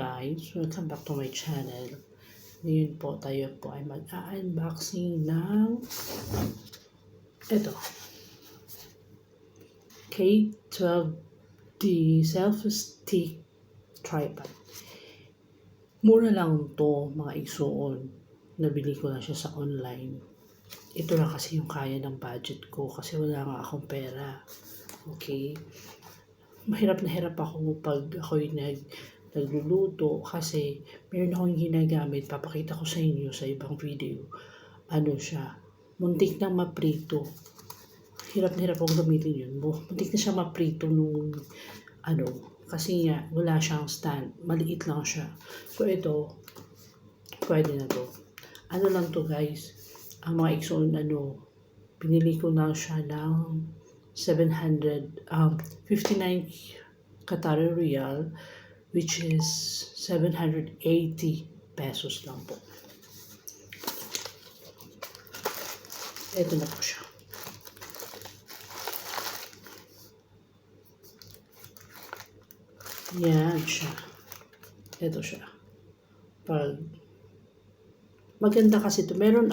guys, welcome back to my channel. Ngayon po tayo po ay mag-unboxing ng ito, K12D Selfie Stick Tripod. Mura lang to mga igsoon. Nabili ko lang siya sa online. Ito lang kasi yung kaya ng budget ko kasi wala nga akong pera. Okay? Mahirap na hirap ako pag ako'y nagluluto kasi meron akong ginagamit. Papakita ko sa inyo sa ibang video. Ano siya? Muntik na maprito. Hirap na hirap akong gamitin yun. Muntik na siya maprito nung kasi nga wala siyang stand. Maliit lang siya. So ito, pwede na to. Ano lang to guys? Ang mga igsoon pinili ko na siya ng 59 Qatari Riyal, which is 780 pesos lang po. Ito na po siya. Yan siya. Ito siya. Maganda kasi ito. Meron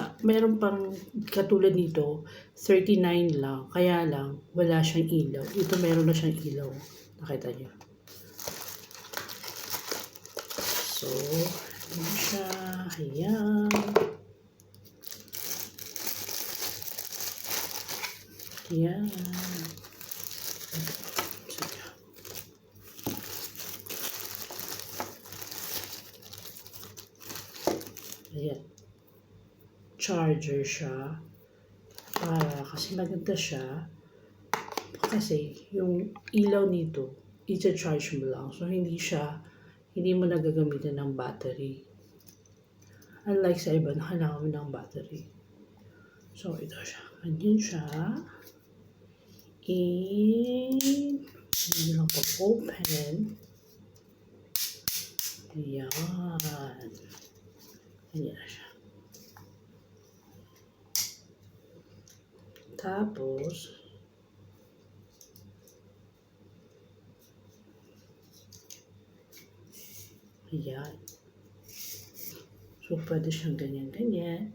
parang katulad nito, 39 lang. Kaya lang, wala siyang ilaw. Ito meron na siyang ilaw. Nakita niyo. So, yan siya. Ayan. Ayan. Ayan. Charger siya. Kasi maganda siya. Kasi yung ilaw nito, i-charge mo lang. So, hindi mo nagagamitan ng battery. Unlike sa iba, kailangan mo ng battery. So, ito siya. Ganyan siya. Hindi lang pag-open. Ayan. Ayan siya. Tapos, ayan. So, pwede siyang ganyan-ganyan.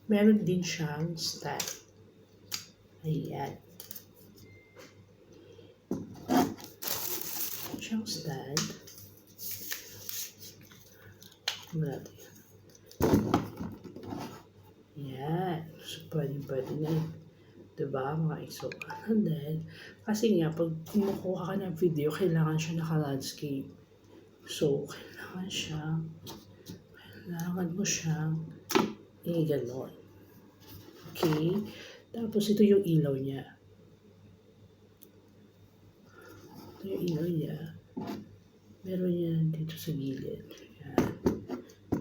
Meron din siyang stand. Ayan. Siyang stand. Natin. Ayan. So, pwede na yun. Diba, mga igsoon? And then, kasi nga, pag kumukuha ka ng video, kailangan siya naka-landscape. So, kailangan mo siyang ganon. Okay? Tapos, ito yung ilaw niya. Ito yung ilaw niya. Meron yan dito sa gilid. Ayan.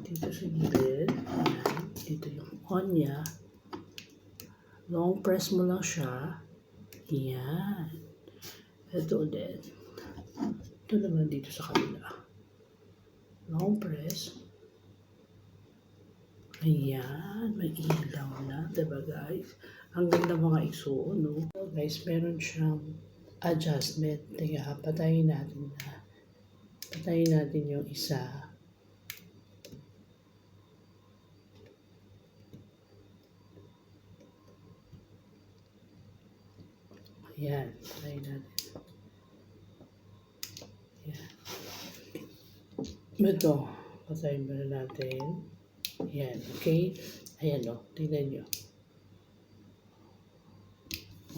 Dito sa gilid. Ayan. Dito yung on niya. Long press mo lang siya. Ayan. Ito ulit. Ito naman dito sa kabila. Long press. Ayan. May ilaw na. Diba guys? Ang ganda mga igsoon, no? So guys, meron siyang adjustment. Teka, patayin natin yung isa. Ayan, try natin. Ayan. Ito, patayin muna natin. Ayan, okay? Ayan o, tingnan nyo.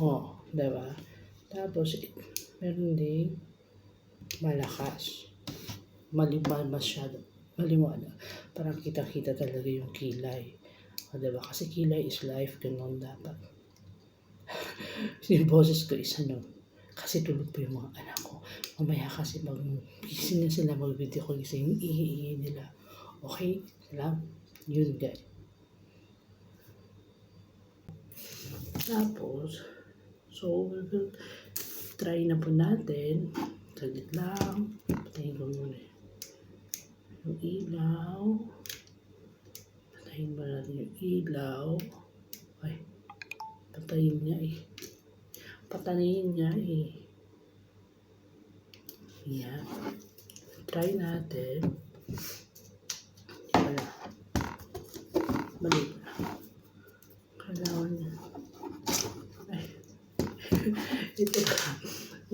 O, diba? Tapos, meron din malakas. Masyado. Maliwanag. Parang kita-kita talaga yung kilay. O, diba? Kasi kilay is life. Ganun dapat. Yung boses ko is kasi tulog po yung mga anak ko. Mamaya kasi gising na sila mag-video ko gising yung ihi nila. Okay? Salam? Yun guys. Tapos, so try na po natin. Saglit lang. Patayin ko muna yung ilaw. Patayin ba natin yung ilaw? Ay, patayin niya eh. Yan. Try natin.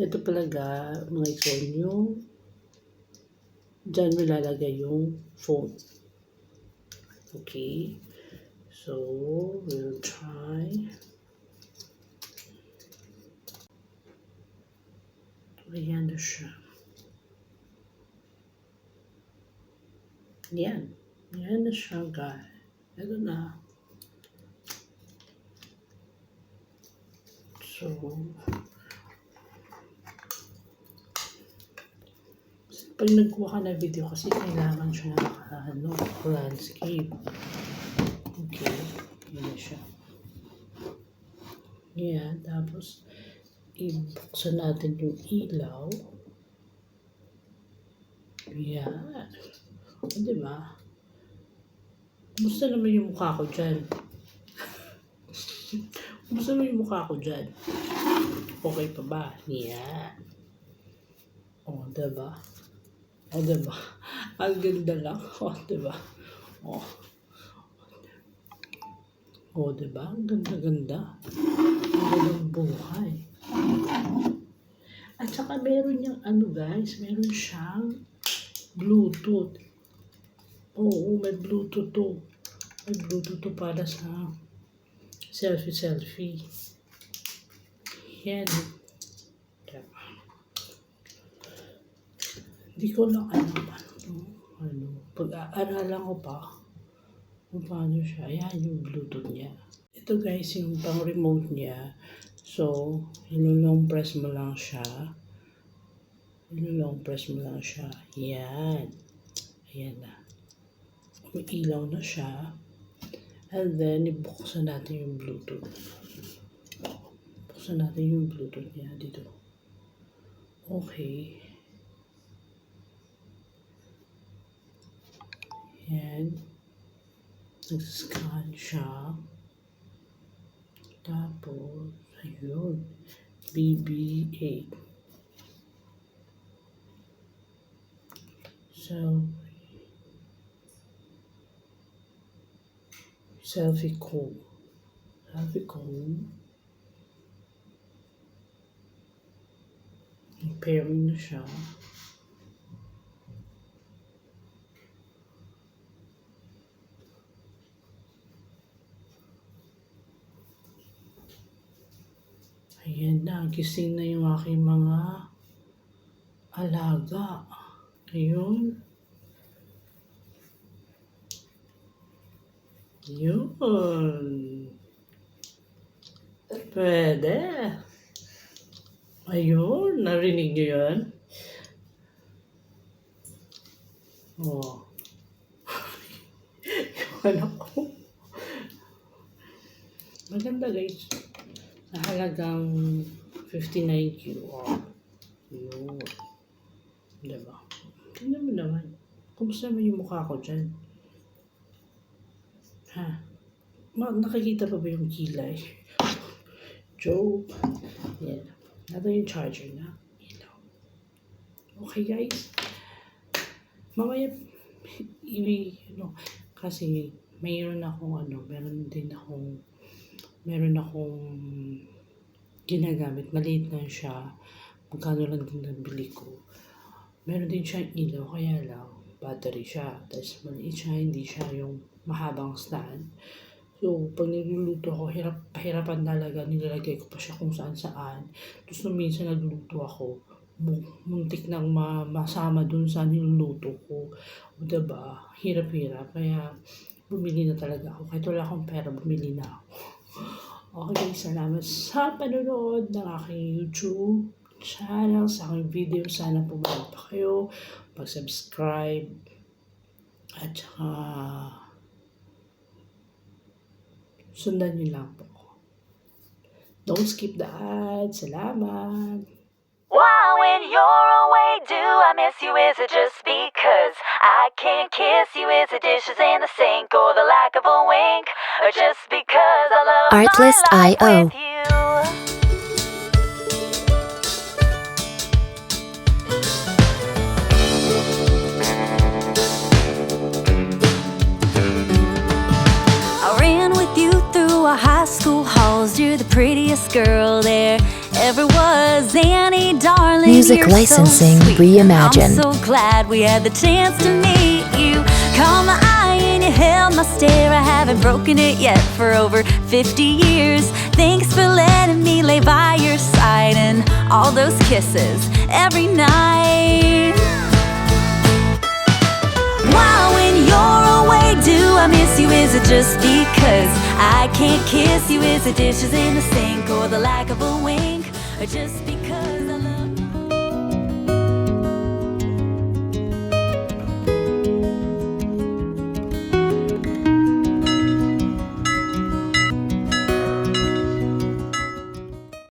ito talaga, mga igsoon, yung dyan mo lalagay yung phone. Okay. So, we'll try. Ayan na siya. Yan. Yan na siya, guys. Ito na. So, pag nagkuha ka na video kasi kailangan siya na landscape. Okay. Yan na siya. Yan. Tapos, ibuksan natin yung ilaw. Yan. O, diba? Kumusta naman yung mukha ko dyan? Kumusta naman yung mukha ko dyan? Okay pa ba? Yan. O, diba? O, diba? Ang ganda lang. O, diba? O. O, diba? Ang ganda-ganda. Ang gandang buhay. At saka meron niyang guys, meron siyang Bluetooth. Oo, may Bluetooth to. May Bluetooth to para sa selfie. Yan. Hindi ko lang alam pag-aaralan ko pa kung paano siya. Ayan yung Bluetooth niya. Ito guys, yung pang remote niya. So, long press mo lang siya. Long press mo lang siya. Yan. Ayan na. Umiilaw na siya. And then, ibuksan natin yung Bluetooth. Buksan natin yung Bluetooth niya dito. Okay. Yan. Nag-scan siya. Tapos, ayun. BB8. So, selfie comb. Pairing na siya. Ayan na, gising na yung aking mga alaga. Ayun. Yun. Pwede. Ayun, narinig niyo yun? Oh. Yung anak ko. Maganda guys. Sa halagang 59 QR. Yun. Diba? Tingnan mo naman. Kumusta naman yung mukha ko dyan? Ha? Nakikita pa ba yung kilay? Joke. Yan. Nato yung charger na. Okay guys. Mamaya, kasi meron akong ginagamit. Maliit lang siya. Magkano lang din nabili ko. Meron din siyang ilaw, kaya lang battery siya. Tapos maliit siya, hindi siya yung mahabang stand. So, pag niluluto ako, pahirapan talaga. Nilalagay ko pa siya kung saan-saan. Tapos nung minsan nagluluto ako, muntik nang masama dun sa niluluto ko. O diba? Hirap-hirap. Kaya bumili na talaga ako. Kahit wala akong pera, bumili na ako. Okay, salamat sa panonood ng aking YouTube channel, sa aking video. Sana pumunta pa kayo, mag-subscribe, at saka sundan niyo lang po. Don't skip the ads. Salamat! Wow, when you're away, do I miss you? Is it just because I can't kiss you? Is it dishes in the sink or the lack of a wink? Or just because I love Artlist my life IO. with you? I ran with you through our high school halls. You're the prettiest girl there ever was. Annie, darling, Music you're licensing so sweet. reimagined. I'm so glad we had the chance to meet you. Caught my eye and you held my stare. I haven't broken it yet for over 50 years. Thanks for letting me lay by your side and all those kisses every night. Why, when you're away, do I miss you? Is it just because I can't kiss you? Is it dishes in the sink or the lack of a wink? Or just because